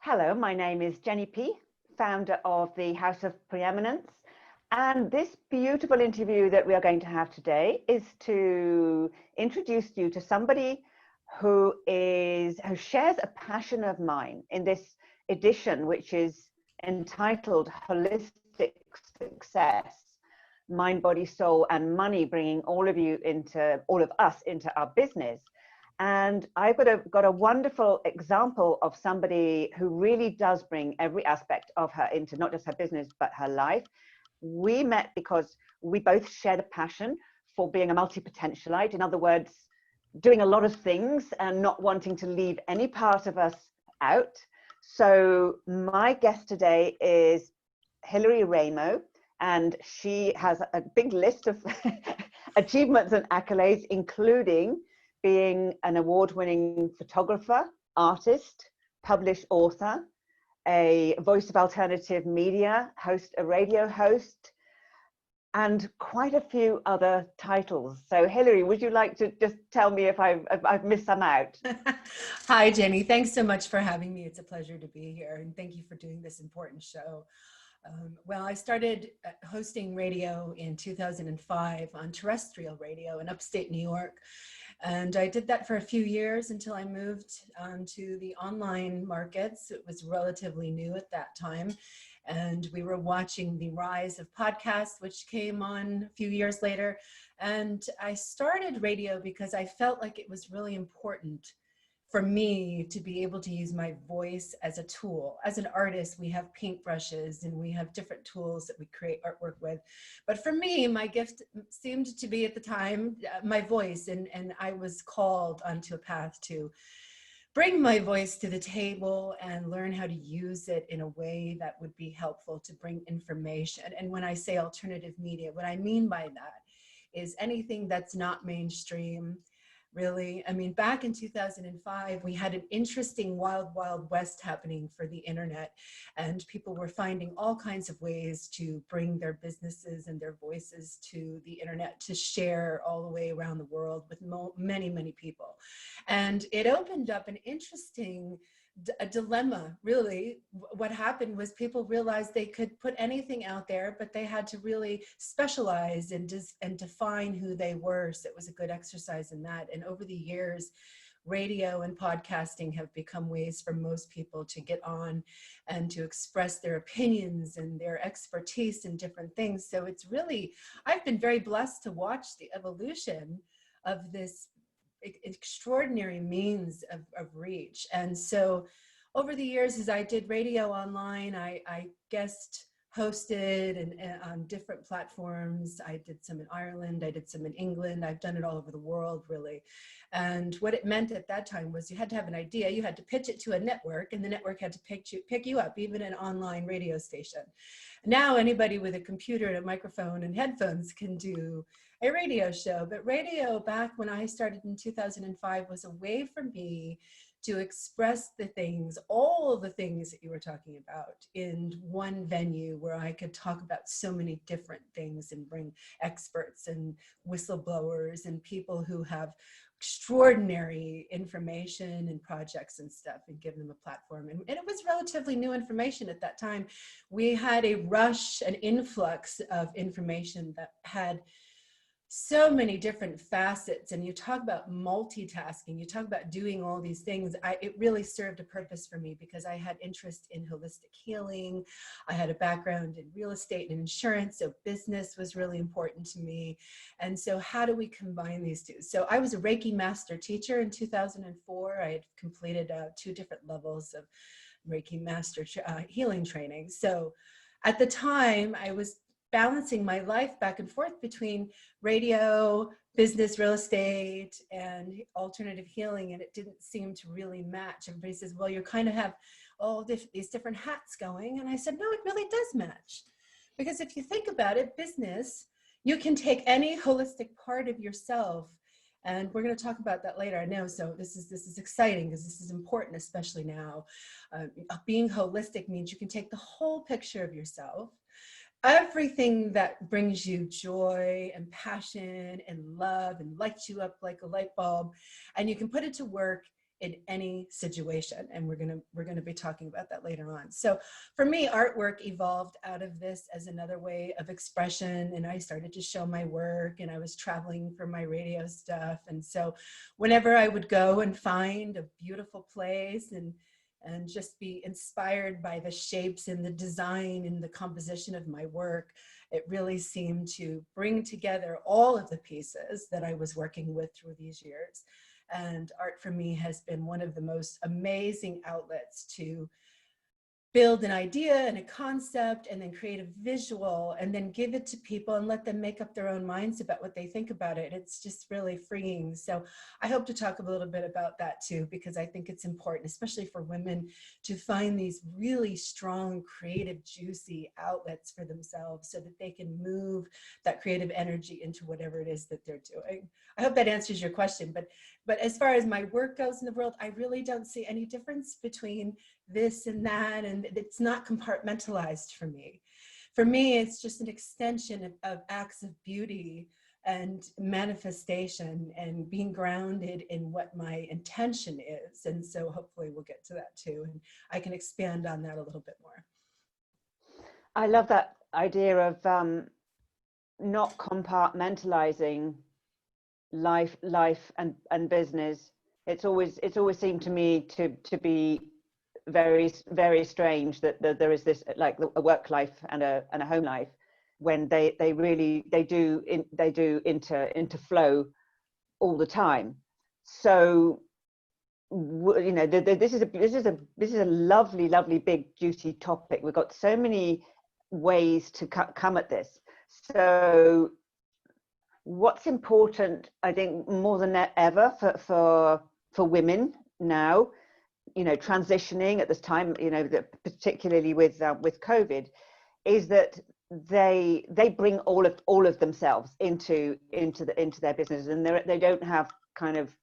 Hello, my name is Jenny P, founder of the House of Preeminence. And this beautiful interview that we are going to have today is to introduce you to somebody who shares a passion of mine in this edition, which is entitled Holistic Success, Mind, Body, Soul, and Money, bringing all of us into our business. And I've got a wonderful example of somebody who really does bring every aspect of her into not just her business, but her life. We met because we both shared a passion for being a multi-potentialite. In other words, doing a lot of things and not wanting to leave any part of us out. So my guest today is Hilary Raimo, and she has a big list of achievements and accolades, including being an award-winning photographer, artist, published author, a voice of alternative media, a radio host, and quite a few other titles. So Hilary, would you like to just tell me if I've missed some out? Hi, Jenny. Thanks so much for having me. It's a pleasure to be here. And thank you for doing this important show. Well, I started hosting radio in 2005 on terrestrial radio in upstate New York. And I did that for a few years until I moved to the online markets. It was relatively new at that time. And we were watching the rise of podcasts, which came on a few years later. And I started radio because I felt like it was really important for me to be able to use my voice as a tool. As an artist, we have paintbrushes and we have different tools that we create artwork with. But for me, my gift seemed to be at the time my voice, and I was called onto a path to bring my voice to the table and learn how to use it in a way that would be helpful to bring information. And when I say alternative media, what I mean by that is anything that's not mainstream. Really, I mean, back in 2005, we had an interesting wild, wild west happening for the internet, and people were finding all kinds of ways to bring their businesses and their voices to the internet to share all the way around the world with many, many people. And it opened up an interesting a dilemma, really. What happened was people realized they could put anything out there, but they had to really specialize and define who they were. So it was a good exercise in that. And over the years, radio and podcasting have become ways for most people to get on and to express their opinions and their expertise in different things. So it's really, I've been very blessed to watch the evolution of this extraordinary means of reach. And so over the years, as I did radio online, I guest hosted and on different platforms. I did some in Ireland, I did some in England. I've done it all over the world, really. And what it meant at that time was you had to have an idea, you had to pitch it to a network, and the network had to pick you up, even an online radio station. Now anybody with a computer and a microphone and headphones can do a radio show. But radio, back when I started in 2005, was a way for me to express the things, all the things that you were talking about, in one venue where I could talk about so many different things and bring experts and whistleblowers and people who have extraordinary information and projects and stuff, and give them a platform. And it was relatively new information at that time. We had a rush, an influx of information that had so many different facets. And you talk about multitasking, you talk about doing all these things. It really served a purpose for me because I had interest in holistic healing. I had a background in real estate and insurance, so business was really important to me. And so how do we combine these two? So I was a Reiki master teacher in 2004. I had completed 2 different levels of Reiki master healing training. So at the time, I was balancing my life back and forth between radio, business, real estate, and alternative healing, and it didn't seem to really match. Everybody says, well, you kind of have all these different hats going. And I said, no, it really does match. Because if you think about it, business, you can take any holistic part of yourself, and we're going to talk about that later, I know. So this is exciting because this is important, especially now. Being holistic means you can take the whole picture of yourself, everything that brings you joy and passion and love and lights you up like a light bulb, and you can put it to work in any situation. And we're gonna be talking about that later on. So for me, artwork evolved out of this as another way of expression. And I started to show my work, and I was traveling for my radio stuff. And so whenever I would go and find a beautiful place and just be inspired by the shapes and the design and the composition of my work, it really seemed to bring together all of the pieces that I was working with through these years. And art for me has been one of the most amazing outlets to build an idea and a concept and then create a visual and then give it to people and let them make up their own minds about what they think about it. It's just really freeing. So I hope to talk a little bit about that too, because I think it's important, especially for women, to find these really strong, creative, juicy outlets for themselves so that they can move that creative energy into whatever it is that they're doing. I hope that answers your question. But as far as my work goes in the world, I really don't see any difference between this and that, and it's not compartmentalized for me. For me, it's just an extension of acts of beauty and manifestation and being grounded in what my intention is. And so hopefully we'll get to that too, and I can expand on that a little bit more. I love that idea of not compartmentalizing life and business. It's always seemed to me to be very, very strange that there is this, like, a work life and a home life, when they do interflow all the time. So you know, this is a lovely big juicy topic. We've got so many ways to come at this. So what's important, I think, more than ever for women now, you know, transitioning at this time, you know, particularly with COVID, is that they bring all of themselves into their business, and they don't have kind of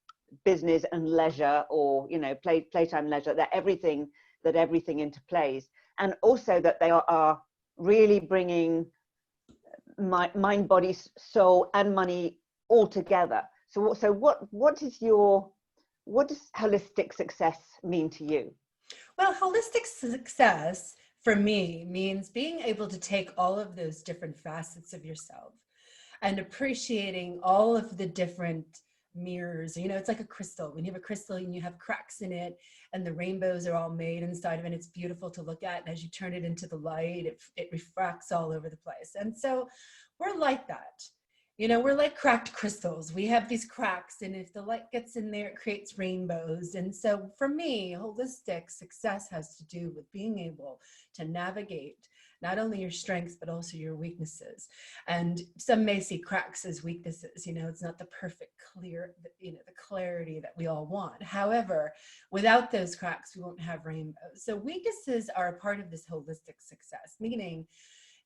business and leisure, or, you know, playtime leisure. That everything interplays, and also that they are really bringing mind, body, soul, and money all together. So what does holistic success mean to you? Well, holistic success for me means being able to take all of those different facets of yourself and appreciating all of the different mirrors. You know, it's like a crystal. When you have a crystal and you have cracks in it and the rainbows are all made inside of it, it's beautiful to look at. And as you turn it into the light, it refracts all over the place. And so we're like that. You know, we're like cracked crystals. We have these cracks, and if the light gets in there, it creates rainbows. And so for me, holistic success has to do with being able to navigate not only your strengths, but also your weaknesses. And some may see cracks as weaknesses. You know, it's not the perfect, clear, you know, the clarity that we all want. However, without those cracks, we won't have rainbows. So weaknesses are a part of this holistic success, meaning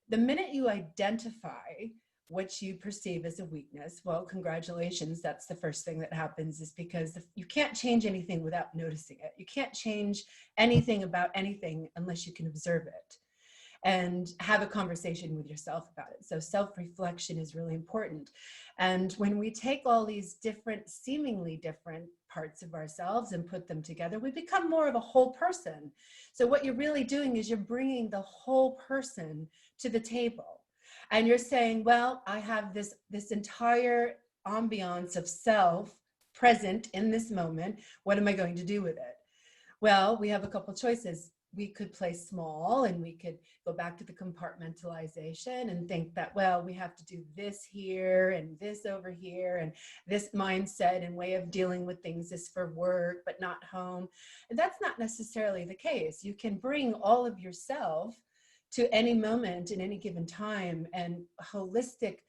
the minute you identify what you perceive as a weakness, well, congratulations, that's the first thing that happens, is because you can't change anything without noticing it. You can't change anything about anything unless you can observe it and have a conversation with yourself about it. So self-reflection is really important. And when we take all these different, seemingly different parts of ourselves and put them together, we become more of a whole person. So what you're really doing is you're bringing the whole person to the table. And you're saying, well, I have this entire ambiance of self present in this moment. What am I going to do with it? Well, we have a couple choices. We could play small, and we could go back to the compartmentalization and think that, well, we have to do this here and this over here, and this mindset and way of dealing with things is for work, but not home. And that's not necessarily the case. You can bring all of yourself to any moment in any given time, and holistic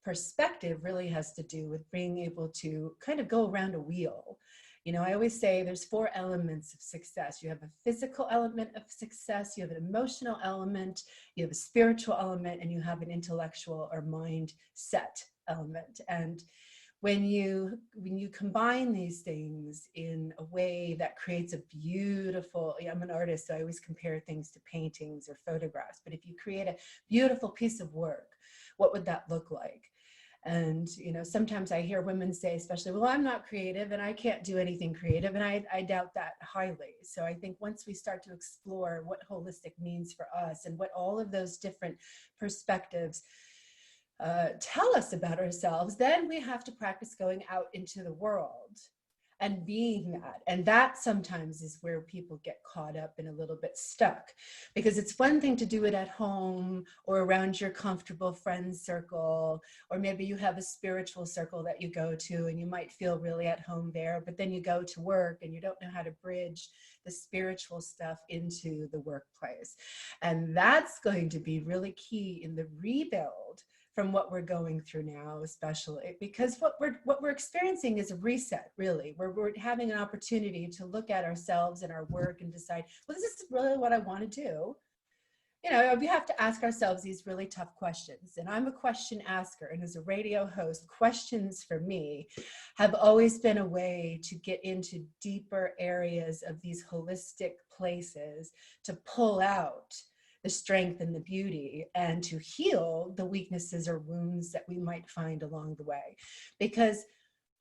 perspective really has to do with being able to kind of go around a wheel. You know, I always say there's 4 elements of success. You have a physical element of success, you have an emotional element, you have a spiritual element, and you have an intellectual or mindset element. And when you combine these things in a way that creates a beautiful, I'm an artist, so I always compare things to paintings or photographs, but if you create a beautiful piece of work, what would that look like? And, you know, sometimes I hear women say, especially, well, I'm not creative and I can't do anything creative. And I doubt that highly. So I think once we start to explore what holistic means for us and what all of those different perspectives tell us about ourselves, then we have to practice going out into the world and being that. And that sometimes is where people get caught up and a little bit stuck, because it's one thing to do it at home or around your comfortable friends circle, or maybe you have a spiritual circle that you go to and you might feel really at home there, but then you go to work and you don't know how to bridge the spiritual stuff into the workplace. And that's going to be really key in the rebuild from what we're going through now, especially because what we're experiencing is a reset, really. We're having an opportunity to look at ourselves and our work and decide, well, this is really what I want to do. You know, we have to ask ourselves these really tough questions. And I'm a question asker. And as a radio host, questions for me have always been a way to get into deeper areas of these holistic places, to pull out the strength and the beauty, and to heal the weaknesses or wounds that we might find along the way. Because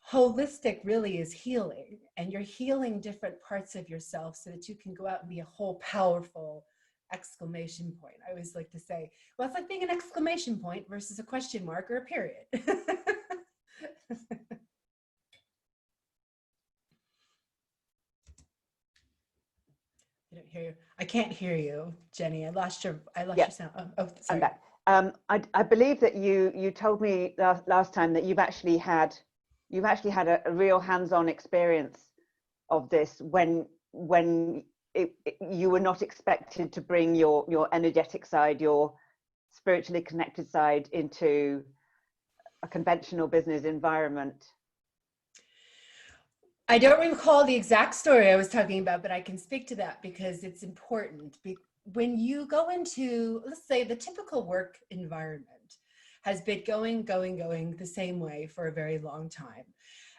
holistic really is healing, and you're healing different parts of yourself so that you can go out and be a whole powerful exclamation point. I always like to say, well, it's like being an exclamation point versus a question mark or a period. I don't hear you. I can't hear you, Jenny. I lost your sound. Oh, sorry. I'm back. I believe that you told me last time that you've actually had a real hands-on experience of this when you were not expected to bring your energetic side, your spiritually connected side into a conventional business environment. I don't recall the exact story I was talking about, but I can speak to that because it's important. When you go into, let's say, the typical work environment has been going the same way for a very long time.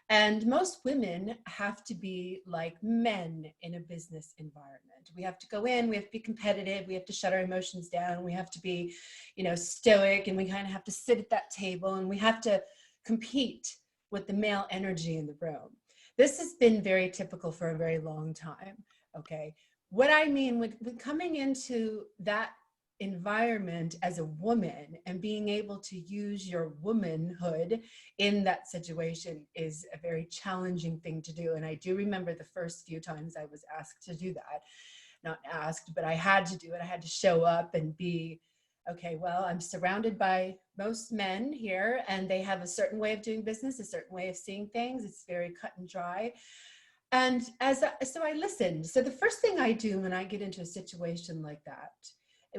And most women have to be like men in a business environment. We have to go in, we have to be competitive, we have to shut our emotions down, we have to be, you know, stoic, and we kind of have to sit at that table, and we have to compete with the male energy in the room. This has been very typical for a very long time, okay? What I mean with coming into that environment as a woman and being able to use your womanhood in that situation is a very challenging thing to do. And I do remember the first few times I was asked to do that. Not asked, but I had to do it. I had to show up and be, okay, well, I'm surrounded by most men here, and they have a certain way of doing business, a certain way of seeing things. It's very cut and dry. And so I listened. So the first thing I do when I get into a situation like that,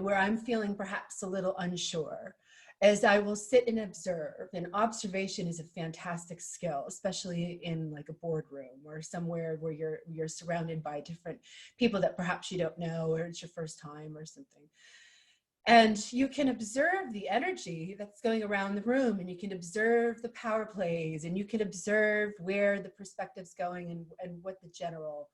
where I'm feeling perhaps a little unsure, is I will sit and observe. And observation is a fantastic skill, especially in like a boardroom or somewhere where you're surrounded by different people that perhaps you don't know, or it's your first time or something. And you can observe the energy that's going around the room, and you can observe the power plays, and you can observe where the perspective's going and what the general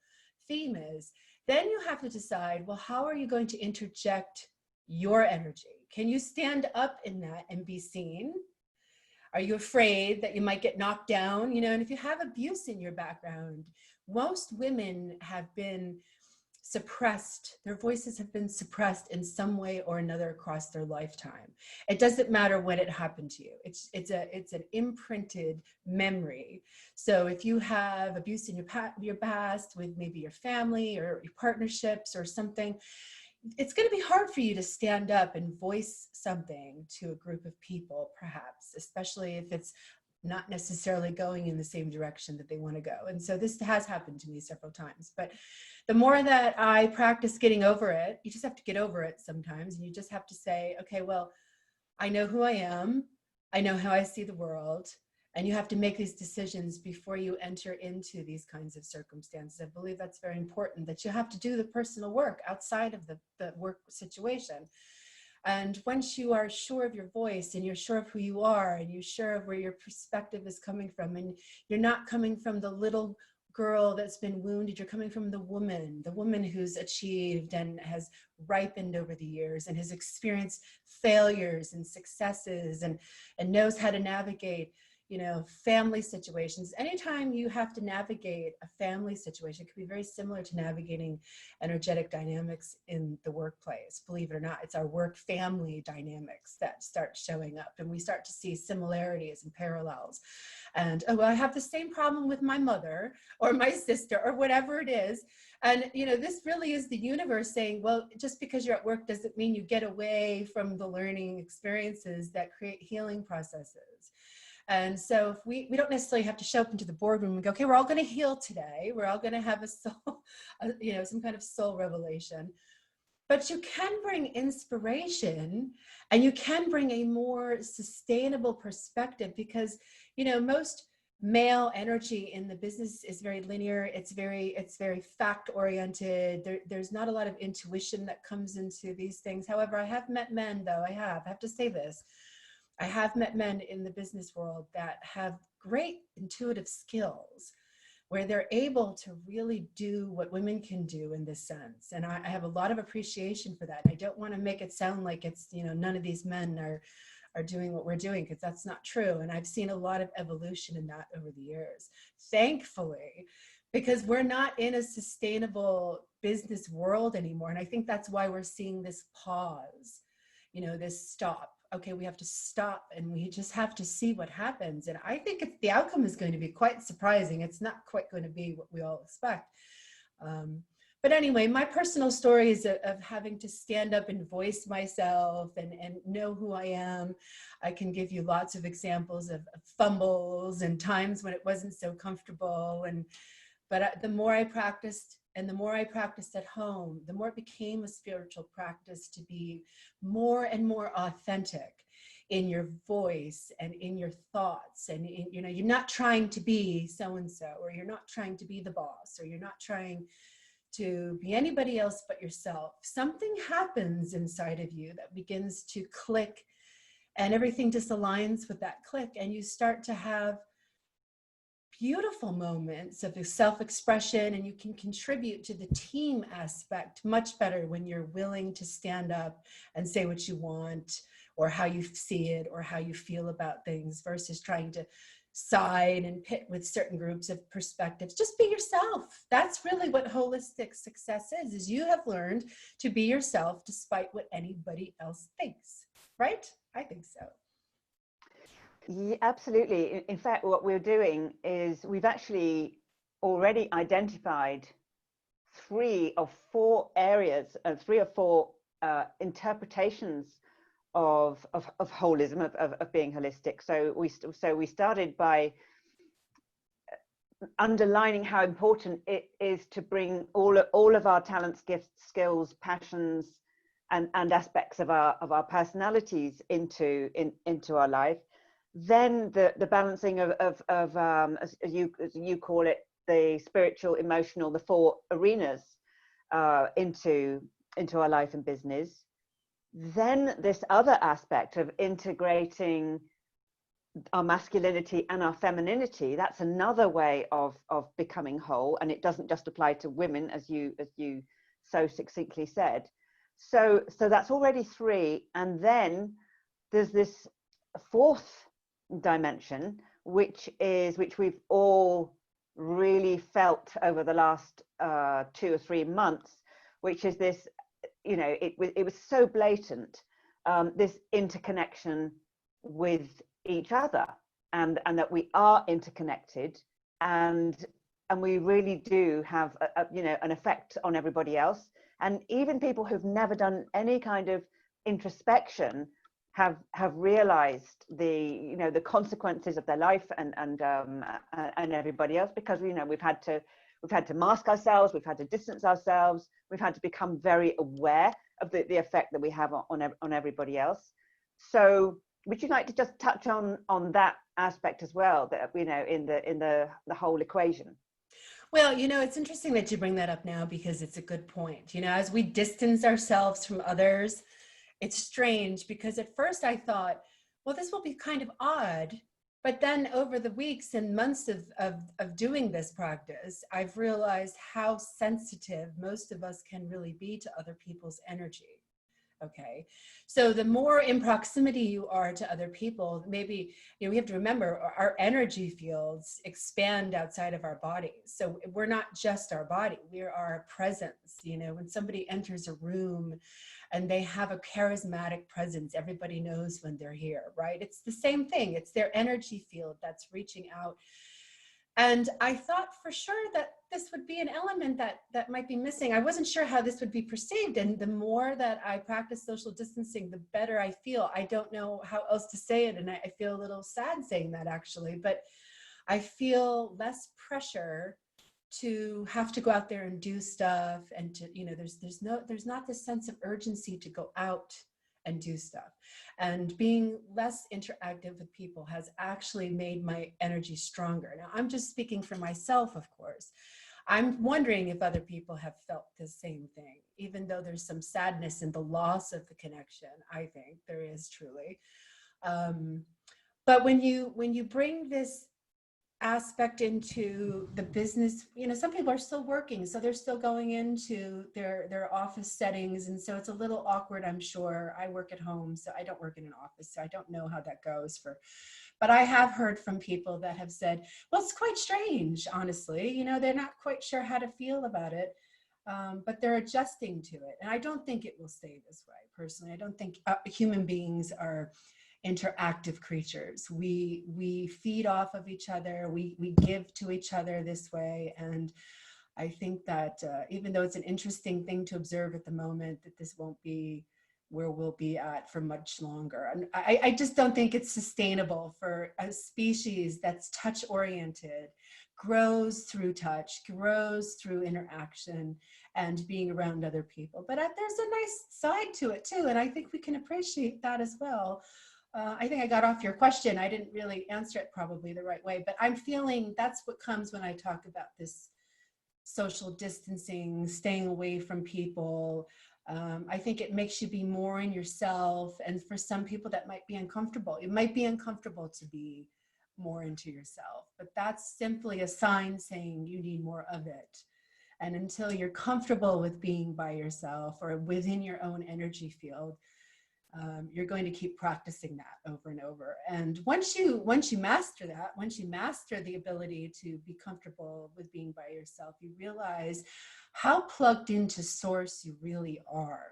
theme is. Then you have to decide, well, how are you going to interject your energy? Can you stand up in that and be seen? Are you afraid that you might get knocked down? You know, and if you have abuse in your background, most women have been suppressed, their voices have been suppressed in some way or another across their lifetime. It doesn't matter when it happened to you. It's an imprinted memory. So if you have abuse in your past with maybe your family or your partnerships or something, it's going to be hard for you to stand up and voice something to a group of people, perhaps, especially if it's not necessarily going in the same direction that they want to go. And so this has happened to me several times. But the more that I practice getting over it, you just have to get over it sometimes. And you just have to say, okay, well, I know who I am. I know how I see the world. And you have to make these decisions before you enter into these kinds of circumstances. I believe that's very important, that you have to do the personal work outside of the work situation. And once you are sure of your voice, and you're sure of who you are, and you're sure of where your perspective is coming from, and you're not coming from the little girl that's been wounded. You're coming from the woman who's achieved and has ripened over the years and has experienced failures and successes and knows how to navigate, you know, family situations. Anytime you have to navigate a family situation, it can be very similar to navigating energetic dynamics in the workplace. Believe it or not, it's our work family dynamics that start showing up, and we start to see similarities and parallels. And, oh, well, I have the same problem with my mother or my sister or whatever it is. And, you know, this really is the universe saying, well, just because you're at work doesn't mean you get away from the learning experiences that create healing processes. And so if we don't necessarily have to show up into the boardroom and go, okay, we're all going to heal today. We're all going to have a soul, you know, some kind of soul revelation. But you can bring inspiration, and you can bring a more sustainable perspective, because, you know, most male energy in the business is very linear. It's very fact oriented. There's not a lot of intuition that comes into these things. However, I have met men, though. I have to say this. I have met men in the business world that have great intuitive skills, where they're able to really do what women can do in this sense. And I have a lot of appreciation for that. I don't want to make it sound like it's, you know, none of these men are doing what we're doing, because that's not true. And I've seen a lot of evolution in that over the years, thankfully, because we're not in a sustainable business world anymore. And I think that's why we're seeing this pause, you know, this stop. Okay, we have to stop, and we just have to see what happens. And I think the outcome is going to be quite surprising. It's not quite going to be what we all expect. But anyway, my personal story is of having to stand up and voice myself and know who I am. I can give you lots of examples of fumbles and times when it wasn't so comfortable. But the more I practiced, and the more I practiced at home, the more it became a spiritual practice to be more and more authentic in your voice and in your thoughts. And you know, you're not trying to be so-and-so, or you're not trying to be the boss, or you're not trying to be anybody else but yourself. Something happens inside of you that begins to click, and everything just aligns with that click, and you start to have beautiful moments of self-expression, and you can contribute to the team aspect much better when you're willing to stand up and say what you want, or how you see it, or how you feel about things, versus trying to side and pit with certain groups of perspectives. Just be yourself. That's really what holistic success is you have learned to be yourself despite what anybody else thinks, right? I think so. Yeah, absolutely. In fact, what we're doing is we've actually already identified 3 or 4 areas, 3 or 4 interpretations of holism, of being holistic. So we started by underlining how important it is to bring all of our talents, gifts, skills, passions, and aspects of our personalities into our life. Then the balancing of as you call it, the spiritual, emotional, the 4 arenas into our life and business. Then this other aspect of integrating our masculinity and our femininity, that's another way of becoming whole, and it doesn't just apply to women, as you so succinctly said. So that's already 3, and then there's this 4th dimension, which we've all really felt over the last 2 or 3 months, which is this, you know, it was so blatant, this interconnection with each other, and that we are interconnected, and we really do have you know, an effect on everybody else. And even people who've never done any kind of introspection have realized the consequences of their life and everybody else, because we've had to mask ourselves, we've had to distance ourselves, we've had to become very aware of the effect that we have on everybody else. So would you like to just touch on that aspect as well, that in the whole equation? Well, it's interesting that you bring that up now, because it's a good point. As we distance ourselves from others, it's strange, because at first I thought, well, this will be kind of odd But then over the weeks and months of doing this practice, I've realized how sensitive most of us can really be to other people's energy. Okay. So the more in proximity you are to other people, maybe, we have to remember our energy fields expand outside of our bodies. So we're not just our body, we are our presence. When somebody enters a room and they have a charismatic presence, everybody knows when they're here, right? It's the same thing. It's their energy field that's reaching out. And I thought for sure that this would be an element that might be missing. I wasn't sure how this would be perceived. And the more that I practice social distancing, the better I feel. I don't know how else to say it. And I feel a little sad saying that, actually, but I feel less pressure to have to go out there and do stuff. And to, there's not this sense of urgency to go out and do stuff. And being less interactive with people has actually made my energy stronger. Now, I'm just speaking for myself, of course. I'm wondering if other people have felt the same thing, even though there's some sadness in the loss of the connection. I think there is truly. But when you bring this aspect into the business, some people are still working, so they're still going into their office settings, and so it's a little awkward. I'm sure. I work at home, so I don't work in an office, so I don't know how that goes but I have heard from people that have said, well, it's quite strange, honestly. They're not quite sure how to feel about it, but they're adjusting to it. And I don't think it will stay this way, personally. I don't think human beings are interactive creatures. We feed off of each other. We give to each other this way. And I think that even though it's an interesting thing to observe at the moment, that this won't be where we'll be at for much longer. And I just don't think it's sustainable for a species that's touch oriented, grows through touch, grows through interaction and being around other people. But there's a nice side to it too. And I think we can appreciate that as well. I think I got off your question. I didn't really answer it probably the right way, but I'm feeling that's what comes when I talk about this social distancing, staying away from people. I think it makes you be more in yourself. And for some people that might be uncomfortable. It might be uncomfortable to be more into yourself, but that's simply a sign saying you need more of it. And until you're comfortable with being by yourself or within your own energy field, you're going to keep practicing that over and over. And once you master that, once you master the ability to be comfortable with being by yourself, you realize how plugged into source you really are.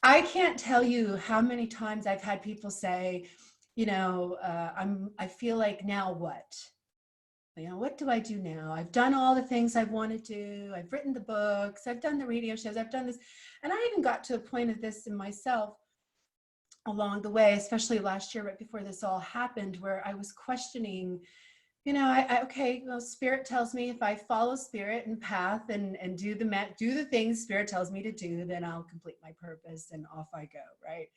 I can't tell you how many times I've had people say, I feel like, now what? What do I do now? I've done all the things I want to do. I've written the books. I've done the radio shows. I've done this. And I even got to a point of this in myself along the way, especially last year, right before this all happened, where I was questioning, Spirit tells me if I follow Spirit and path and do the things Spirit tells me to do, then I'll complete my purpose and off I go, right?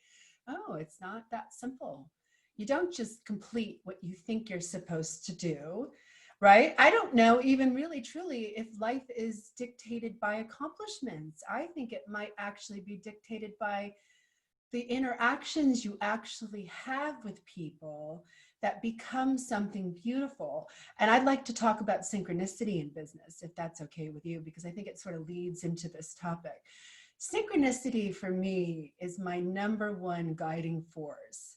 Oh, it's not that simple. You don't just complete what you think you're supposed to do, right? I don't know even really truly if life is dictated by accomplishments. I think it might actually be dictated by the interactions you actually have with people that become something beautiful. And I'd like to talk about synchronicity in business, if that's okay with you, because I think it sort of leads into this topic. Synchronicity for me is my number one guiding force.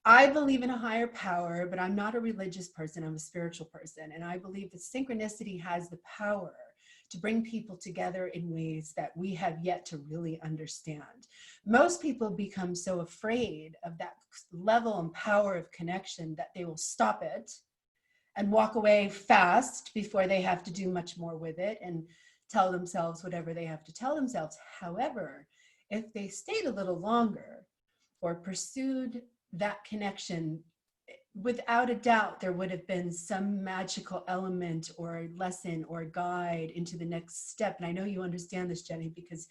I believe in a higher power, but I'm not a religious person, I'm a spiritual person. And I believe that synchronicity has the power to bring people together in ways that we have yet to really understand. Most people become so afraid of that level and power of connection that they will stop it and walk away fast before they have to do much more with it and tell themselves whatever they have to tell themselves. However, if they stayed a little longer or pursued that connection, without a doubt, there would have been some magical element or lesson or guide into the next step. And I know you understand this, Jenny, because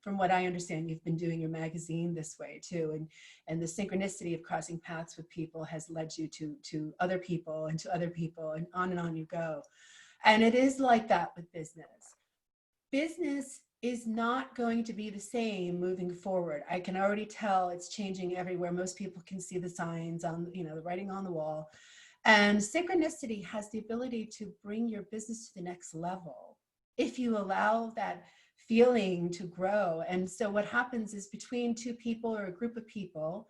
from what I understand, you've been doing your magazine this way too. And the synchronicity of crossing paths with people has led you to other people and to other people, and on you go. And it is like that with business. Business is not going to be the same moving forward. I can already tell it's changing everywhere. Most people can see the signs on, the writing on the wall. And synchronicity has the ability to bring your business to the next level if you allow that feeling to grow. And so what happens is between two people or a group of people,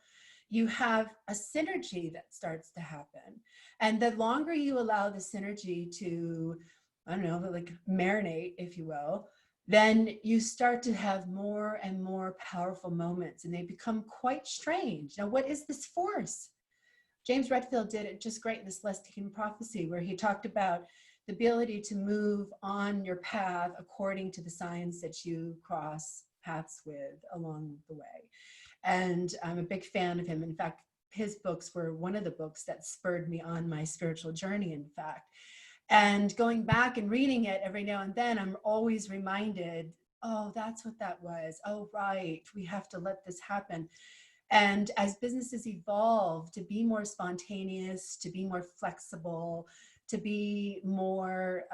you have a synergy that starts to happen. And the longer you allow the synergy to, I don't know, like marinate, if you will, then you start to have more and more powerful moments, and they become quite strange. Now, what is this force? James Redfield did it just great in this Celestine Prophecy, where he talked about the ability to move on your path according to the signs that you cross paths with along the way. And I'm a big fan of him. In fact, his books were one of the books that spurred me on my spiritual journey, in fact. And going back and reading it every now and then, I'm always reminded, oh, that's what that was. Oh, right, we have to let this happen. And as businesses evolve to be more spontaneous, to be more flexible, to be more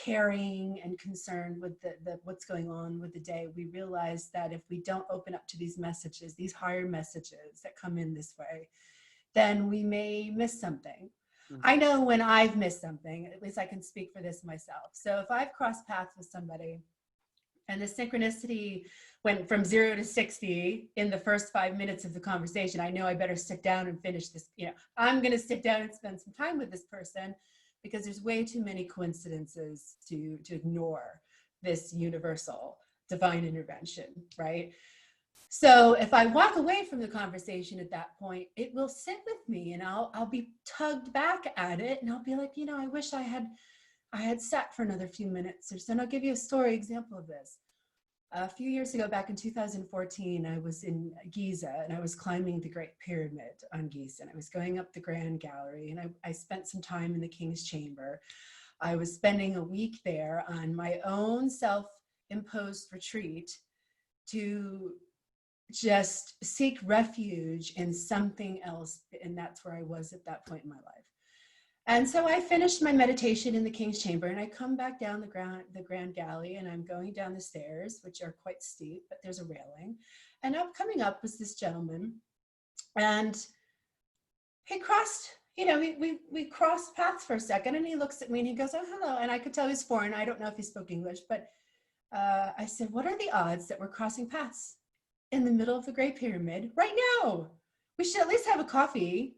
caring and concerned with the what's going on with the day, we realize that if we don't open up to these messages, these higher messages that come in this way, then we may miss something. I know when I've missed something, at least I can speak for this myself. So if I've crossed paths with somebody and the synchronicity went from 0 to 60 in the first 5 minutes of the conversation, I know I better sit down and finish this. I'm going to sit down and spend some time with this person, because there's way too many coincidences to ignore this universal divine intervention, right? So if I walk away from the conversation at that point, it will sit with me, and I'll be tugged back at it, and I'll be like, I wish I had sat for another few minutes or so. And I'll give you a story example of this. A few years ago, back in 2014, I was in Giza, and I was climbing the Great Pyramid on Giza, and I was going up the Grand Gallery, and I spent some time in the King's Chamber. I was spending a week there on my own self-imposed retreat to just seek refuge in something else. And that's where I was at that point in my life. And so I finished my meditation in the King's Chamber, and I come back down the Grand Gallery, and I'm going down the stairs, which are quite steep, but there's a railing. And up coming up was this gentleman, and he crossed, we crossed paths for a second, and he looks at me and he goes, oh, hello. And I could tell he's foreign. I don't know if he spoke English, but I said, what are the odds that we're crossing paths in the middle of the Great Pyramid right now? We should at least have a coffee.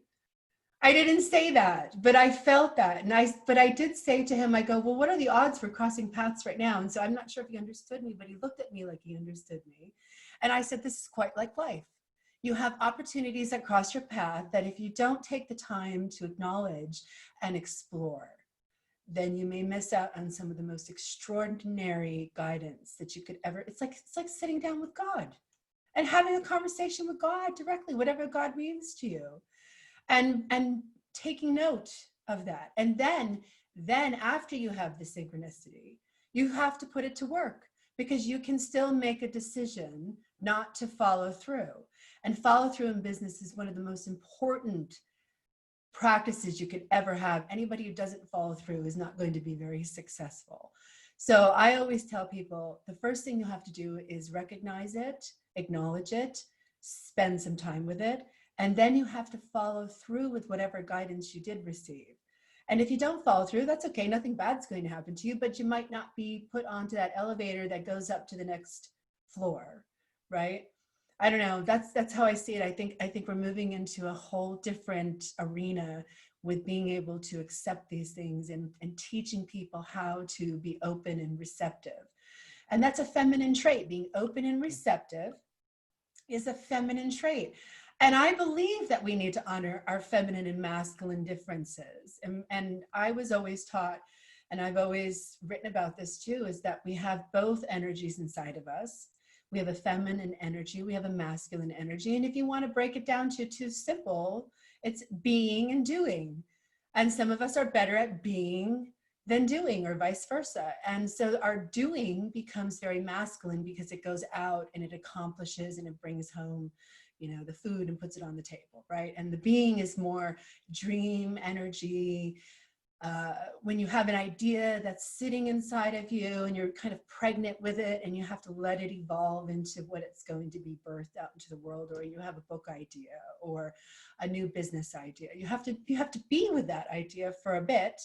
I didn't say that, but I felt that. But I did say to him, I go, well, what are the odds for crossing paths right now? And so I'm not sure if he understood me, but he looked at me like he understood me. And I said, this is quite like life. You have opportunities that cross your path that if you don't take the time to acknowledge and explore, then you may miss out on some of the most extraordinary guidance that you could ever. It's like sitting down with God and having a conversation with God directly, whatever God means to you, and taking note of that. And then after you have the synchronicity, you have to put it to work, because you can still make a decision not to follow through. And follow through in business is one of the most important practices you could ever have. Anybody who doesn't follow through is not going to be very successful. So I always tell people, the first thing you have to do is recognize it, acknowledge it, spend some time with it, and then you have to follow through with whatever guidance you did receive. And if you don't follow through, that's okay. Nothing bad's going to happen to you, but you might not be put onto that elevator that goes up to the next floor, right? I don't know. That's how I see it. I think we're moving into a whole different arena with being able to accept these things and teaching people how to be open and receptive. And that's a feminine trait. Being open and receptive is a feminine trait. And I believe that we need to honor our feminine and masculine differences. And I was always taught, and I've always written about this too, is that we have both energies inside of us. We have a feminine energy, we have a masculine energy. And if you want to break it down to too simple, it's being and doing. And some of us are better at being than doing, or vice versa. And so our doing becomes very masculine because it goes out and it accomplishes and it brings home, the food and puts it on the table, right? And the being is more dream energy, when you have an idea that's sitting inside of you and you're kind of pregnant with it and you have to let it evolve into what it's going to be birthed out into the world, or you have a book idea or a new business idea. You have to be with that idea for a bit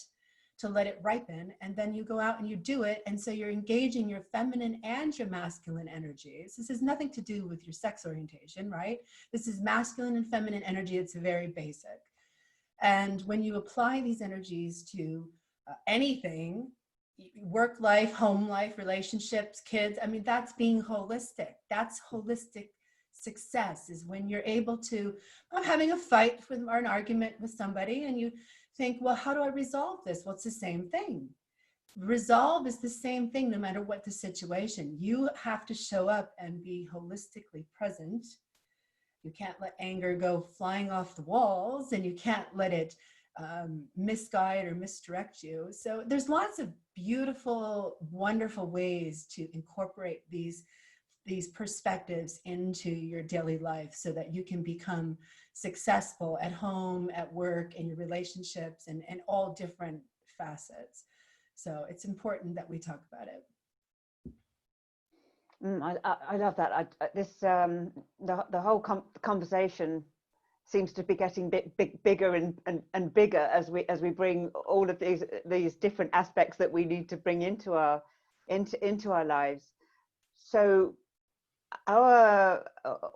to let it ripen, and then you go out and you do it. And so you're engaging your feminine and your masculine energies. This has nothing to do with your sex orientation, right? This is masculine and feminine energy. It's very basic. And when you apply these energies to anything, work life, home life, relationships, kids, I mean, that's being holistic. That's holistic success, is when you're able to, I'm having a fight with, or an argument with somebody, and you think, well, how do I resolve this? Well, it's the same thing. Resolve is the same thing no matter what the situation. You have to show up and be holistically present. You can't let anger go flying off the walls, and you can't let it misguide or misdirect you. So there's lots of beautiful, wonderful ways to incorporate these perspectives into your daily life so that you can become successful at home, at work, in your relationships, and all different facets. So it's important that we talk about it. I love that. The whole conversation seems to be getting bigger and bigger as we bring all of these different aspects that we need to bring into our lives. So our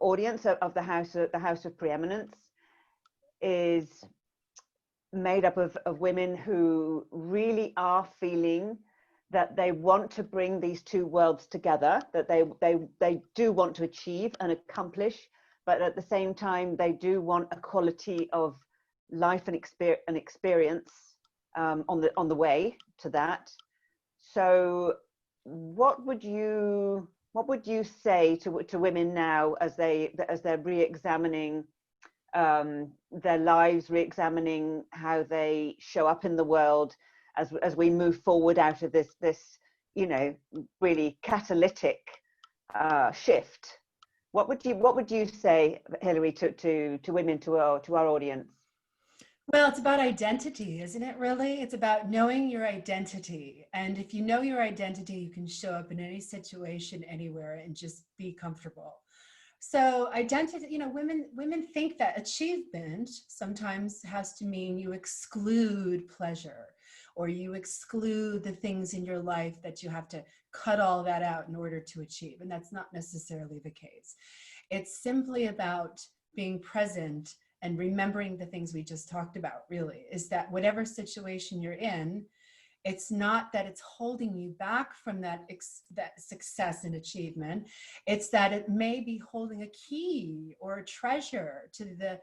audience of the House of Preeminence is made up of women who really are feeling that they want to bring these two worlds together, that they do want to achieve and accomplish, but at the same time they do want a quality of life and experience on the way to that. So what would you say to women now as they're re-examining their lives, re-examining how they show up in the world as we move forward out of this really catalytic shift? What would you say, Hilary, to women, to our audience? Well, it's about identity, isn't it, really? It's about knowing your identity. And if you know your identity, you can show up in any situation, anywhere, and just be comfortable. So identity, women think that achievement sometimes has to mean you exclude pleasure, or you exclude the things in your life that you have to cut all that out in order to achieve. And that's not necessarily the case. It's simply about being present and remembering the things we just talked about, really, is that whatever situation you're in, it's not that it's holding you back from that success and achievement. It's that it may be holding a key or a treasure to the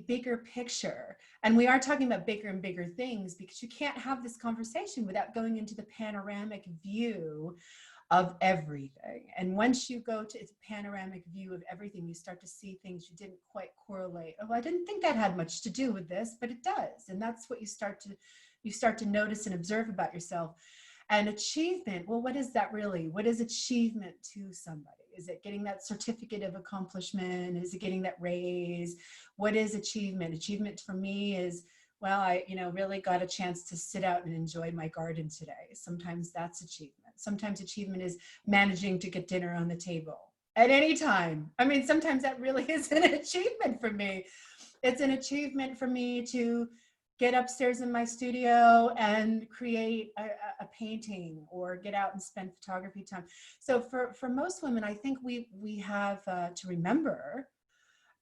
bigger picture. And we are talking about bigger and bigger things, because you can't have this conversation without going into the panoramic view of everything. And once you go to its panoramic view of everything, you start to see things you didn't quite correlate. Oh, I didn't think that had much to do with this, but it does. And that's what you start to notice and observe about yourself. And achievement, well, what is that really? What is achievement to somebody? Is it getting that certificate of accomplishment? Is it getting that raise? What is achievement? Achievement for me is, well, I really got a chance to sit out and enjoy my garden today. Sometimes that's achievement. Sometimes achievement is managing to get dinner on the table at any time. I mean, sometimes that really is an achievement for me. It's an achievement for me to get upstairs in my studio and create a painting, or get out and spend photography time. So for most women, I think we have to remember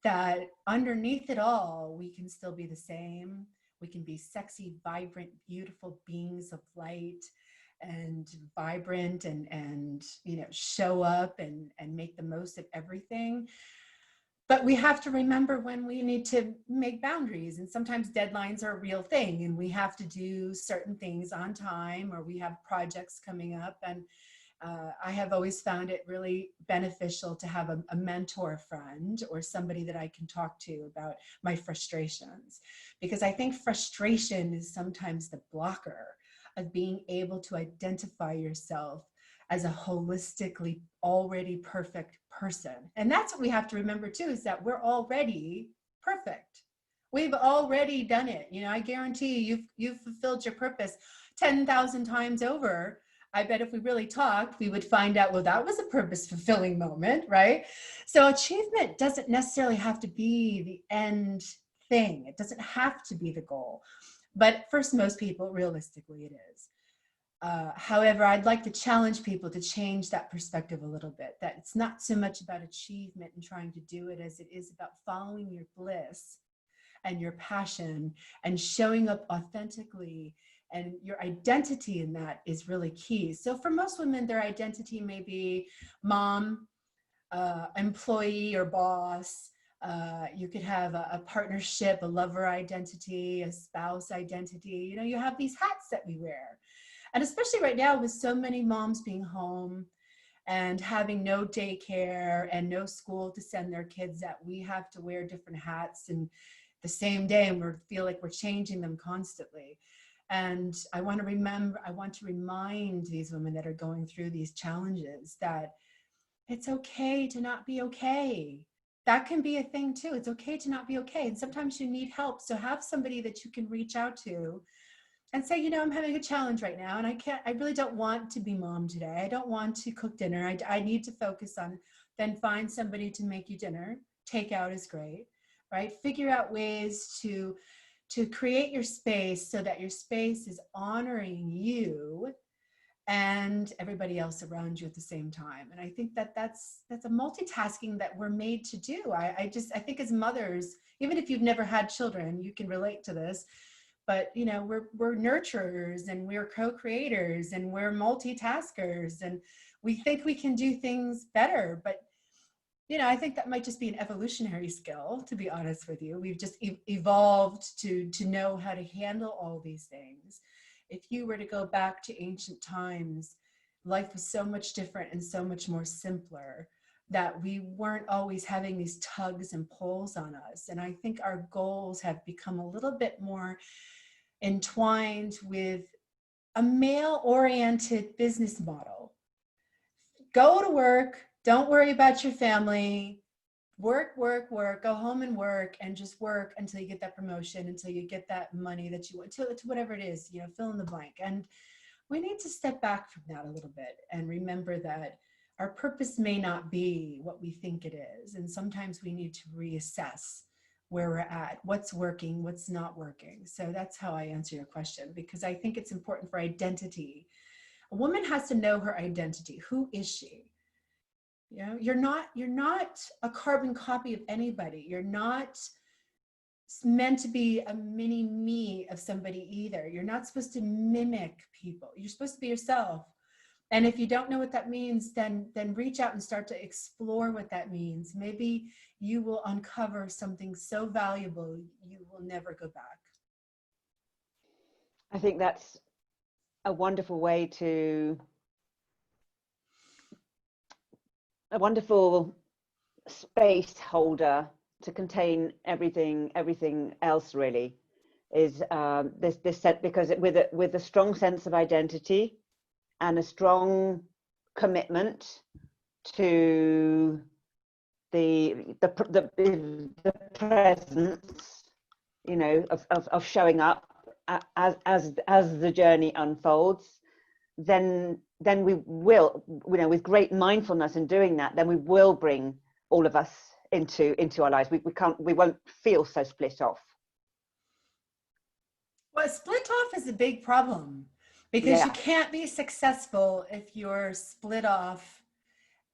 that underneath it all, we can still be the same. We can be sexy, vibrant, beautiful beings of light, and vibrant, and show up and make the most of everything. But we have to remember when we need to make boundaries, and sometimes deadlines are a real thing, and we have to do certain things on time, or we have projects coming up. And I have always found it really beneficial to have a mentor friend, or somebody that I can talk to about my frustrations, because I think frustration is sometimes the blocker of being able to identify yourself as a holistically already perfect person. And that's what we have to remember too, is that we're already perfect. We've already done it. You know, I guarantee you've fulfilled your purpose 10,000 times over. I bet if we really talked, we would find out, well, that was a purpose fulfilling moment, right? So achievement doesn't necessarily have to be the end thing. It doesn't have to be the goal. But for most people, realistically, it is. However, I'd like to challenge people to change that perspective a little bit, that it's not so much about achievement and trying to do it as it is about following your bliss and your passion and showing up authentically, and your identity in that is really key. So for most women, their identity may be mom, employee or boss. You could have a partnership, a lover identity, a spouse identity. You know, you have these hats that we wear. And especially right now with so many moms being home and having no daycare and no school to send their kids at, we have to wear different hats and the same day, and we feel like we're changing them constantly. And I want to remind these women that are going through these challenges that it's okay to not be okay. That can be a thing too. It's okay to not be okay. And sometimes you need help. So have somebody that you can reach out to and say, you know, I'm having a challenge right now and I really don't want to be mom today. I don't want to cook dinner. I need to focus on, then find somebody to make you dinner. Takeout is great, right? Figure out ways to create your space so that your space is honoring you and everybody else around you at the same time. And I think that that's a multitasking that we're made to do. I think as mothers, even if you've never had children, you can relate to this. But you know, we're nurturers and we're co-creators and we're multitaskers and we think we can do things better. But you know, I think that might just be an evolutionary skill, to be honest with you. We've just evolved to know how to handle all these things. If you were to go back to ancient times, life was so much different and so much more simpler, that we weren't always having these tugs and pulls on us. And I think our goals have become a little bit more entwined with a male-oriented business model. Go to work, don't worry about your family, work, go home and work, and just work until you get that promotion, until you get that money that you want, to whatever it is, you know, fill in the blank. And we need to step back from that a little bit and remember that our purpose may not be what we think it is. And sometimes we need to reassess where we're at, what's working, what's not working. So that's how I answer your question, because I think it's important for identity. A woman has to know her identity. Who is she? You know, you're not a carbon copy of anybody. You're not meant to be a mini me of somebody either. You're not supposed to mimic people. You're supposed to be yourself. And if you don't know what that means, then reach out and start to explore what that means. Maybe you will uncover something so valuable you will never go back. I think that's a wonderful way a wonderful space holder to contain everything else, really, is this set, because with a strong sense of identity and a strong commitment to the presence, you know, of showing up as the journey unfolds, then we will, you know, with great mindfulness in doing that, then we will bring all of us into our lives. We won't feel so split off. Well, split off is a big problem, because you can't be successful if you're split off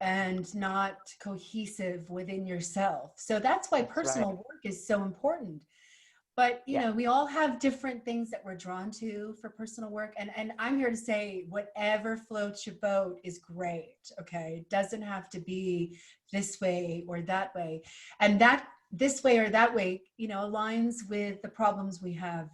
and not cohesive within yourself. So that's why personal work is so important. But you know, we all have different things that we're drawn to for personal work. And I'm here to say whatever floats your boat is great. Okay. It doesn't have to be this way or that way. And that this way or that way, you know, aligns with the problems we have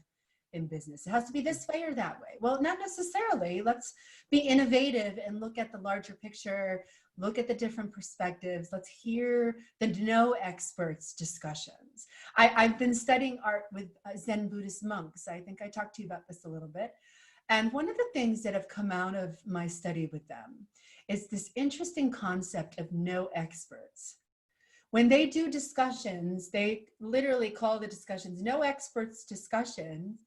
in business. It has to be this way or that way. Well, not necessarily. Let's be innovative and look at the larger picture, look at the different perspectives. Let's hear the no experts discussions. I've been studying art with Zen Buddhist monks. I think I talked to you about this a little bit. And one of the things that have come out of my study with them is this interesting concept of no experts. When they do discussions, they literally call the discussions no experts discussions.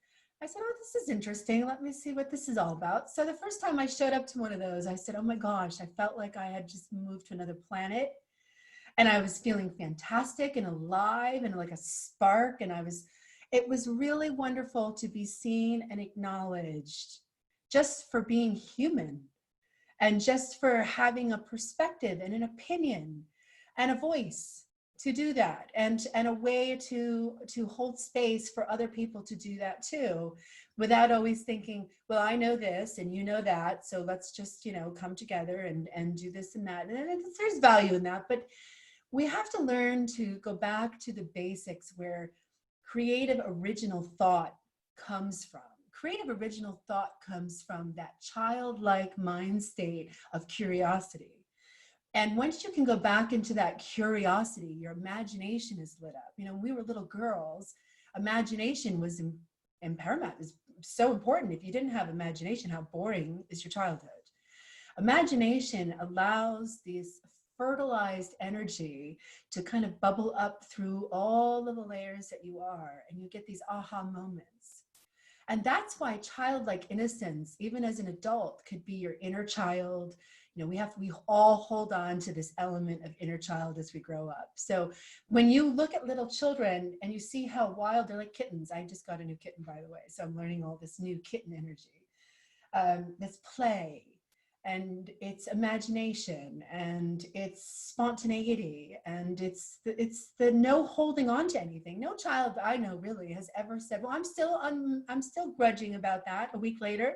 I said, oh, this is interesting. Let me see what this is all about. So the first time I showed up to one of those, I said, oh my gosh, I felt like I had just moved to another planet. And I was feeling fantastic and alive and like a spark. And it was really wonderful to be seen and acknowledged just for being human and just for having a perspective and an opinion and a voice to do that, and a way to hold space for other people to do that too, without always thinking, well, I know this and you know that, so let's just, you know, come together and do this and that. And there's value in that, but we have to learn to go back to the basics where creative original thought comes from. Creative original thought comes from that childlike mind state of curiosity. And once you can go back into that curiosity, your imagination is lit up. You know, when we were little girls, imagination was in paramount. It was so important. If you didn't have imagination, how boring is your childhood? Imagination allows this fertilized energy to kind of bubble up through all of the layers that you are, and you get these aha moments. And that's why childlike innocence, even as an adult, could be your inner child. You know, we all hold on to this element of inner child as we grow up. So when you look at little children and you see how wild, they're like kittens. I just got a new kitten, by the way. So I'm learning all this new kitten energy, this play, and it's imagination, and it's spontaneity, and it's the no holding on to anything. No child I know really has ever said, well, I'm still grudging about that a week later,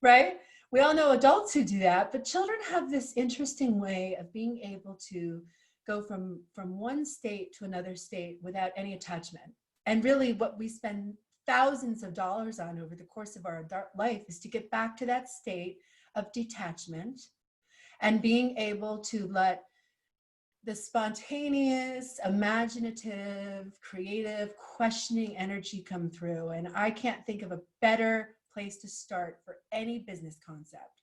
right? We all know adults who do that, but children have this interesting way of being able to go from one state to another state without any attachment. And really what we spend thousands of dollars on over the course of our adult life is to get back to that state of detachment and being able to let the spontaneous, imaginative, creative, questioning energy come through. And I can't think of a better place to start for any business concept,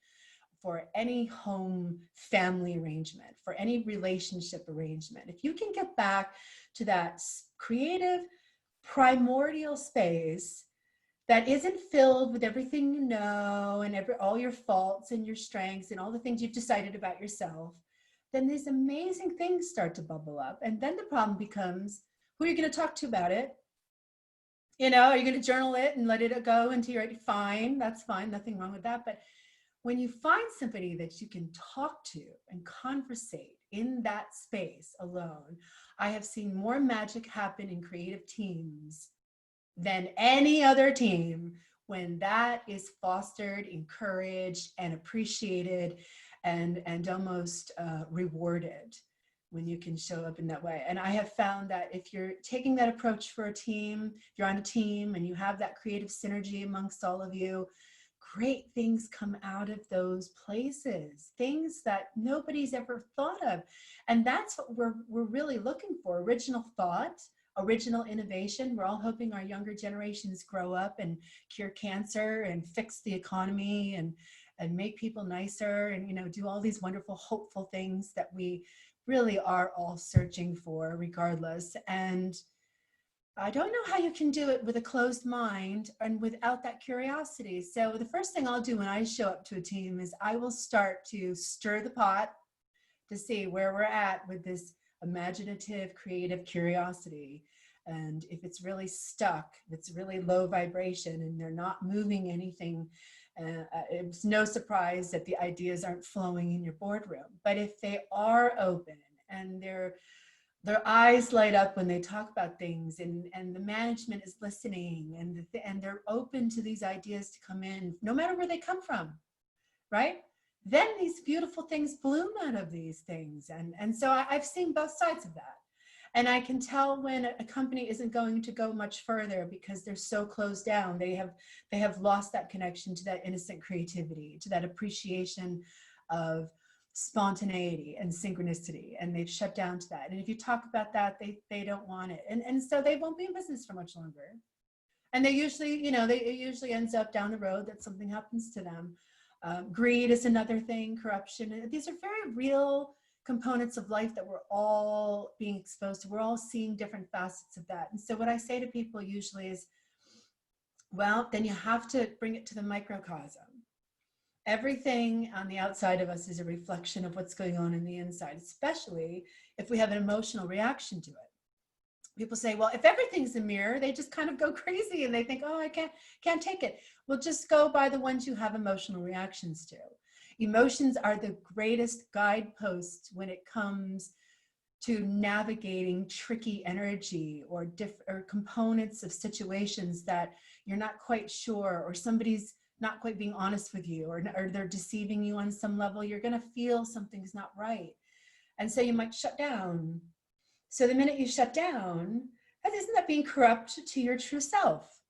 for any home family arrangement, for any relationship arrangement. If you can get back to that creative, primordial space that isn't filled with everything you know and all your faults and your strengths and all the things you've decided about yourself, then these amazing things start to bubble up. And then the problem becomes, who are you going to talk to about it? You know, are you going to journal it and let it go into your, fine, that's fine, nothing wrong with that. But when you find somebody that you can talk to and conversate in that space alone, I have seen more magic happen in creative teams than any other team when that is fostered, encouraged, and appreciated, and almost rewarded when you can show up in that way. And I have found that if you're taking that approach for a team, if you're on a team and you have that creative synergy amongst all of you, great things come out of those places, things that nobody's ever thought of. And that's what we're really looking for: original thought, original innovation. We're all hoping our younger generations grow up and cure cancer and fix the economy and make people nicer and, you know, do all these wonderful, hopeful things that we really are all searching for regardless. And I don't know how you can do it with a closed mind and without that curiosity. So the first thing I'll do when I show up to a team is I will start to stir the pot to see where we're at with this imaginative, creative curiosity. And if it's really stuck, if it's really low vibration and they're not moving anything, it's no surprise that the ideas aren't flowing in your boardroom. But if they are open and their eyes light up when they talk about things, and the management is listening, and they're open to these ideas to come in, no matter where they come from, right? Then these beautiful things bloom out of these things. And so I've seen both sides of that. And I can tell when a company isn't going to go much further because they're so closed down. They have lost that connection to that innocent creativity, to that appreciation of spontaneity and synchronicity, and they've shut down to that. And if you talk about that, they don't want it. And so they won't be in business for much longer. And they usually, you know, it usually ends up down the road that something happens to them. Greed is another thing, corruption. These are very real components of life that we're all being exposed to. We're all seeing different facets of that. And so what I say to people usually is, well, then you have to bring it to the microcosm. Everything on the outside of us is a reflection of what's going on in the inside, especially if we have an emotional reaction to it. People say, well, if everything's a mirror, they just kind of go crazy and they think, oh, I can't take it. Well, just go by the ones you have emotional reactions to. Emotions are the greatest guideposts when it comes to navigating tricky energy or components of situations that you're not quite sure, or somebody's not quite being honest with you, or they're deceiving you on some level. You're going to feel something's not right. And so you might shut down. So the minute you shut down, isn't that being corrupt to your true self?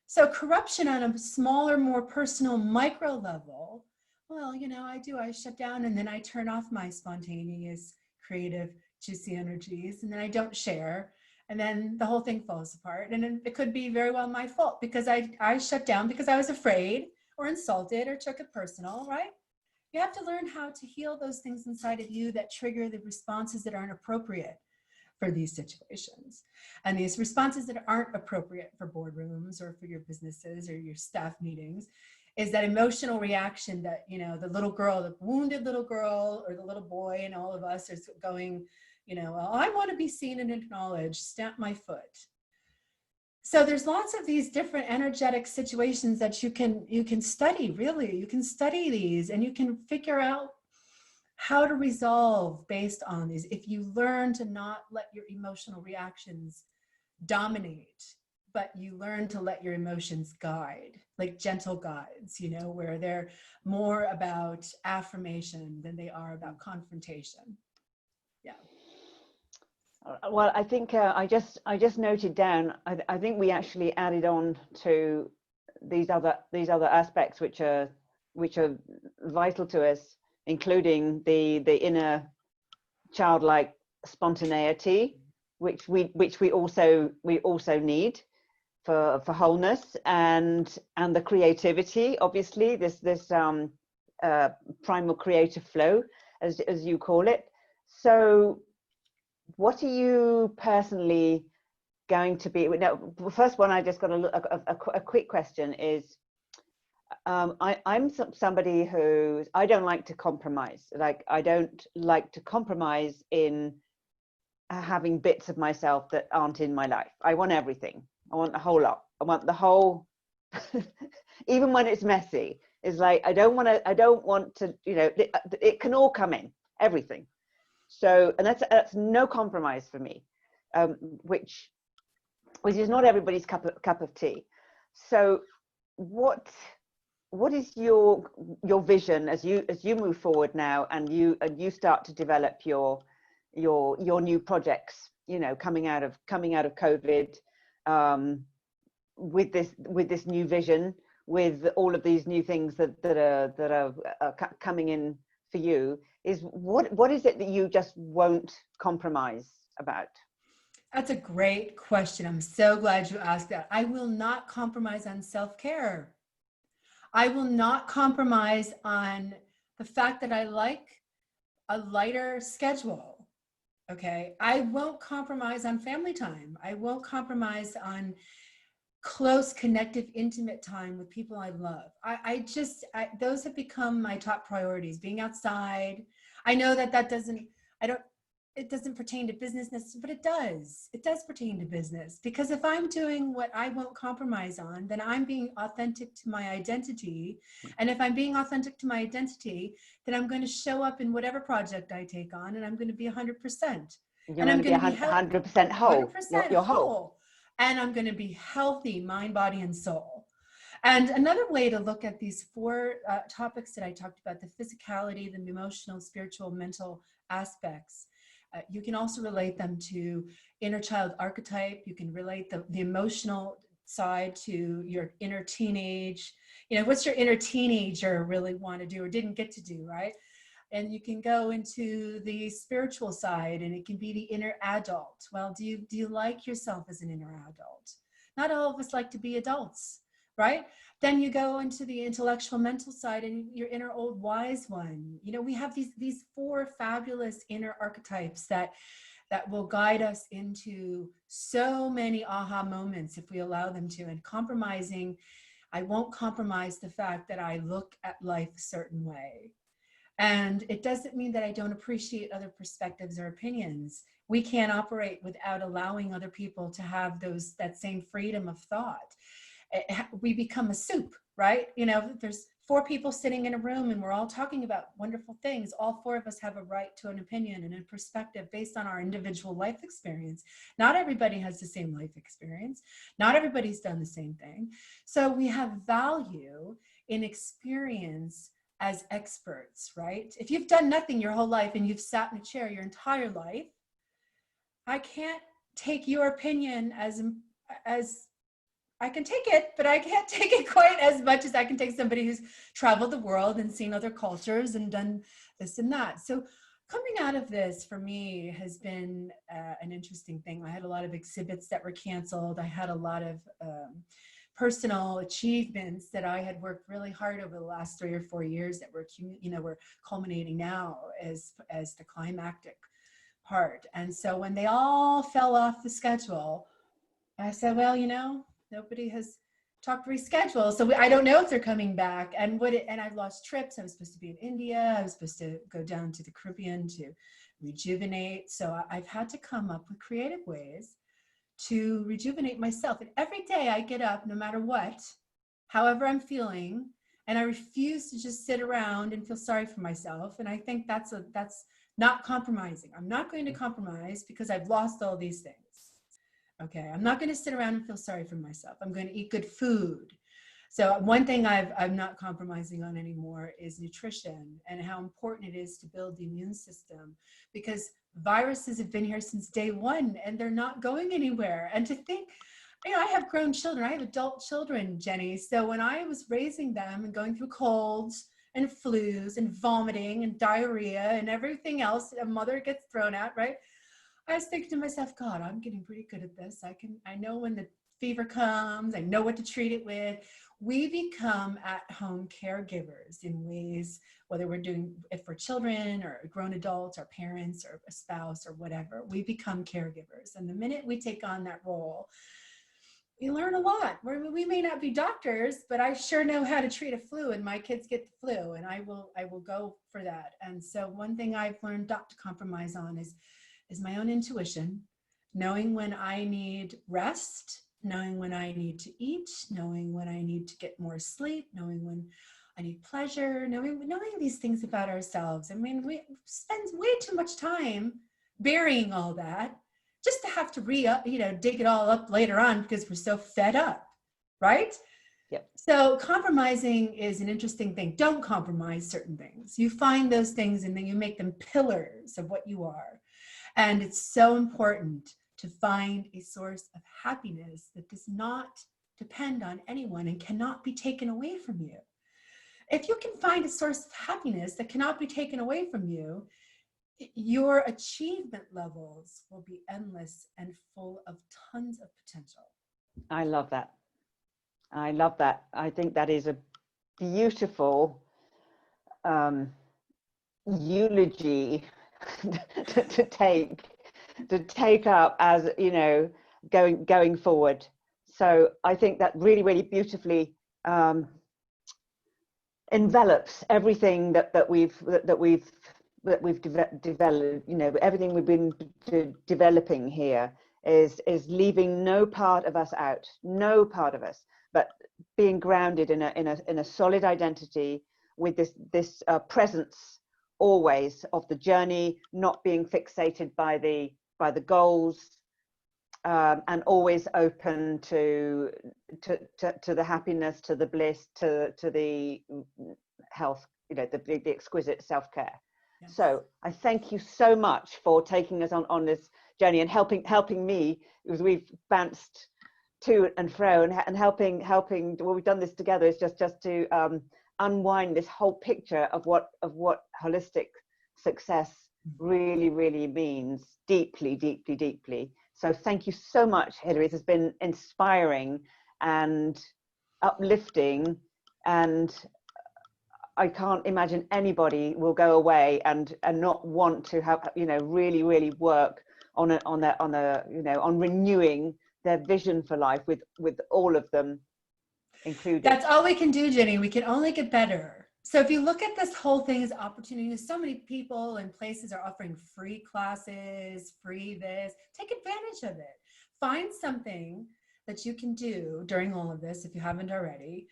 So corruption on a smaller, more personal micro level, well, I shut down and then I turn off my spontaneous, creative, juicy energies, and then I don't share. And then the whole thing falls apart. And it could be very well my fault because I shut down because I was afraid or insulted or took it personal, right? You have to learn how to heal those things inside of you that trigger the responses that aren't appropriate for these situations. And these responses that aren't appropriate for boardrooms or for your businesses or your staff meetings is that emotional reaction that, the little girl, the wounded little girl or the little boy and all of us is going, well, I want to be seen and acknowledged, stamp my foot. So there's lots of these different energetic situations that you can study, really. You can study these and you can figure out how to resolve based on these. If you learn to not let your emotional reactions dominate, but you learn to let your emotions guide, like gentle guides, where they're more about affirmation than they are about confrontation. Yeah. Well, I think I just noted down. I think we actually added on to these other aspects which are vital to us, including the inner childlike spontaneity, which we also need for wholeness, and the creativity. Obviously, this primal creative flow, as you call it. So, what are you personally going to be? Now, first one, I just got a quick question is, I'm somebody who, I don't like to compromise. Like, I don't like to compromise in having bits of myself that aren't in my life. I want everything. I want the whole lot. I want the whole, even when it's messy. It's like, I don't want to, it can all come in, everything. So, and that's no compromise for me, which is not everybody's cup of tea. So, what is your vision as you move forward now, and you start to develop your new projects, coming out of COVID, with this new vision, with all of these new things that are coming in for you, is what is it that you just won't compromise about? That's a great question. I'm so glad you asked that. I will not compromise on self-care. I will not compromise on the fact that I like a lighter schedule. Okay. I won't compromise on family time. I won't compromise on close, connective, intimate time with people I love. Those have become my top priorities. Being outside. I know that it doesn't pertain to business necessarily, but it does. It does pertain to business, because if I'm doing what I won't compromise on, then I'm being authentic to my identity. And if I'm being authentic to my identity, then I'm going to show up in whatever project I take on, and I'm going to be 100%. And I'm going to be 100% whole. 100% You're whole. And I'm going to be healthy, mind, body, and soul. And another way to look at these four topics that I talked about, the physicality, the emotional, spiritual, mental aspects, you can also relate them to inner child archetype. You can relate the emotional side to your inner teenage. What's your inner teenager really want to do or didn't get to do, right? And you can go into the spiritual side, and it can be the inner adult. Well, do you like yourself as an inner adult? Not all of us like to be adults. right? Then you go into the intellectual mental side and your inner old wise one. You know, we have these four fabulous inner archetypes that will guide us into so many aha moments if we allow them to. And compromising, I won't compromise the fact that I look at life a certain way. And it doesn't mean that I don't appreciate other perspectives or opinions. We can't operate without allowing other people to have that same freedom of thought. We become a soup, right? You know, there's four people sitting in a room and we're all talking about wonderful things. All four of us have a right to an opinion and a perspective based on our individual life experience. Not everybody has the same life experience. Not everybody's done the same thing. So we have value in experience as experts, right? If you've done nothing your whole life and you've sat in a chair your entire life, I can't take your opinion as I can take it, but I can't take it quite as much as I can take somebody who's traveled the world and seen other cultures and done this and that. So coming out of this for me has been an interesting thing. I had a lot of exhibits that were canceled. I had a lot of personal achievements that I had worked really hard over the last 3 or 4 years that were, you know, we're culminating now as the climactic part. And so when they all fell off the schedule, I said, well, you know, nobody has talked reschedule. So I don't know if they're coming back. And I've lost trips. I was supposed to be in India. I was supposed to go down to the Caribbean to rejuvenate. So I've had to come up with creative ways to rejuvenate myself. And every day I get up, no matter what, however I'm feeling, and I refuse to just sit around and feel sorry for myself. And I think that's not compromising. I'm not going to compromise because I've lost all these things. Okay, I'm not going to sit around and feel sorry for myself. I'm going to eat good food. So one thing I'm not compromising on anymore is nutrition and how important it is to build the immune system, because viruses have been here since day one and they're not going anywhere. And to think, you know, I have grown children. I have adult children, Jenny. So when I was raising them and going through colds and flus and vomiting and diarrhea and everything else a mother gets thrown at, right? I was thinking to myself, God, I'm getting pretty good at this. I know when the fever comes, I know what to treat it with. We become at-home caregivers in ways, whether we're doing it for children or grown adults or parents or a spouse or whatever, we become caregivers. And the minute we take on that role, we learn a lot. We may not be doctors, but I sure know how to treat a flu, and my kids get the flu, and I will go for that. And so one thing I've learned not to compromise on is my own intuition, knowing when I need rest, knowing when I need to eat, knowing when I need to get more sleep, knowing when I need pleasure, knowing these things about ourselves. I mean, we spend way too much time burying all that just to have to dig it all up later on because we're so fed up, right? Yep. So compromising is an interesting thing. Don't compromise certain things. You find those things and then you make them pillars of what you are. And it's so important to find a source of happiness that does not depend on anyone and cannot be taken away from you. If you can find a source of happiness that cannot be taken away from you, your achievement levels will be endless and full of tons of potential. I love that. I love that. I think that is a beautiful eulogy to take up as, you know, going forward. So I think that really, really beautifully envelops everything that we've developed. You know, everything we've been developing here is leaving no part of us out, no part of us, but being grounded in a solid identity with this presence always of the journey, not being fixated by the goals, and always open to the happiness, to the bliss, to the health, you know, the exquisite self-care. Yes. So I thank you so much for taking us on this journey and helping me, because we've bounced to and fro and helping. Well, we've done this together. Is just to unwind this whole picture of what holistic success really, really means, deeply, deeply, deeply. So thank you so much, Hilary. This has been inspiring, and uplifting, and I can't imagine anybody will go away and not want to have, you know, really work on on renewing their vision for life with all of them included. That's all we can do, Jenny. We can only get better. So if you look at this whole thing as opportunity, so many people and places are offering free classes, free this. Take advantage of it. Find something that you can do during all of this, if you haven't already,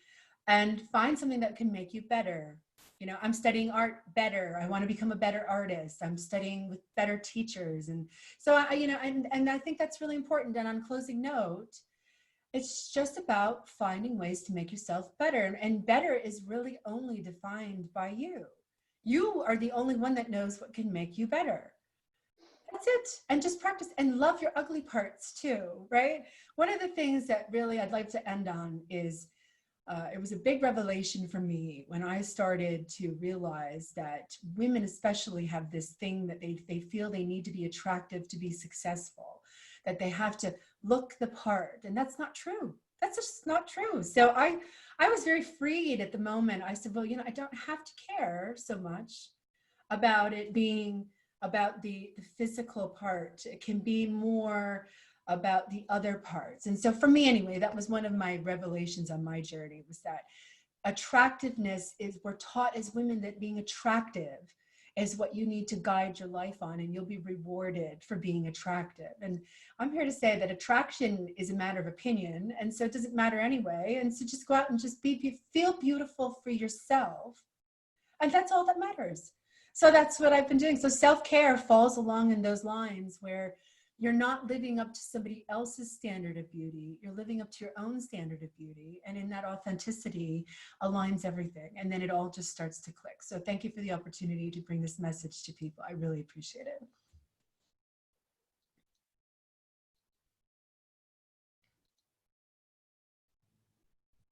and find something that can make you better. You know, I'm studying art better. I want to become a better artist. I'm studying with better teachers. And so and I think that's really important. And on closing note, it's just about finding ways to make yourself better. And better is really only defined by you. You are the only one that knows what can make you better. That's it. And just practice and love your ugly parts too, right? One of the things that really I'd like to end on is it was a big revelation for me when I started to realize that women especially have this thing that they feel they need to be attractive to be successful, that they have to look the part. And that's not true. That's just not true. So I was very freed at the moment. I said, well, you know, I don't have to care so much about it being about the physical part. It can be more about the other parts. And so for me anyway, that was one of my revelations on my journey, was that attractiveness is, we're taught as women that being attractive is what you need to guide your life on, and you'll be rewarded for being attractive. And I'm here to say that attraction is a matter of opinion, and so it doesn't matter anyway. And so just go out and just feel beautiful for yourself, and that's all that matters. So that's what I've been doing. So self-care falls along in those lines where you're not living up to somebody else's standard of beauty. You're living up to your own standard of beauty. And in that authenticity aligns everything. And then it all just starts to click. So thank you for the opportunity to bring this message to people. I really appreciate it.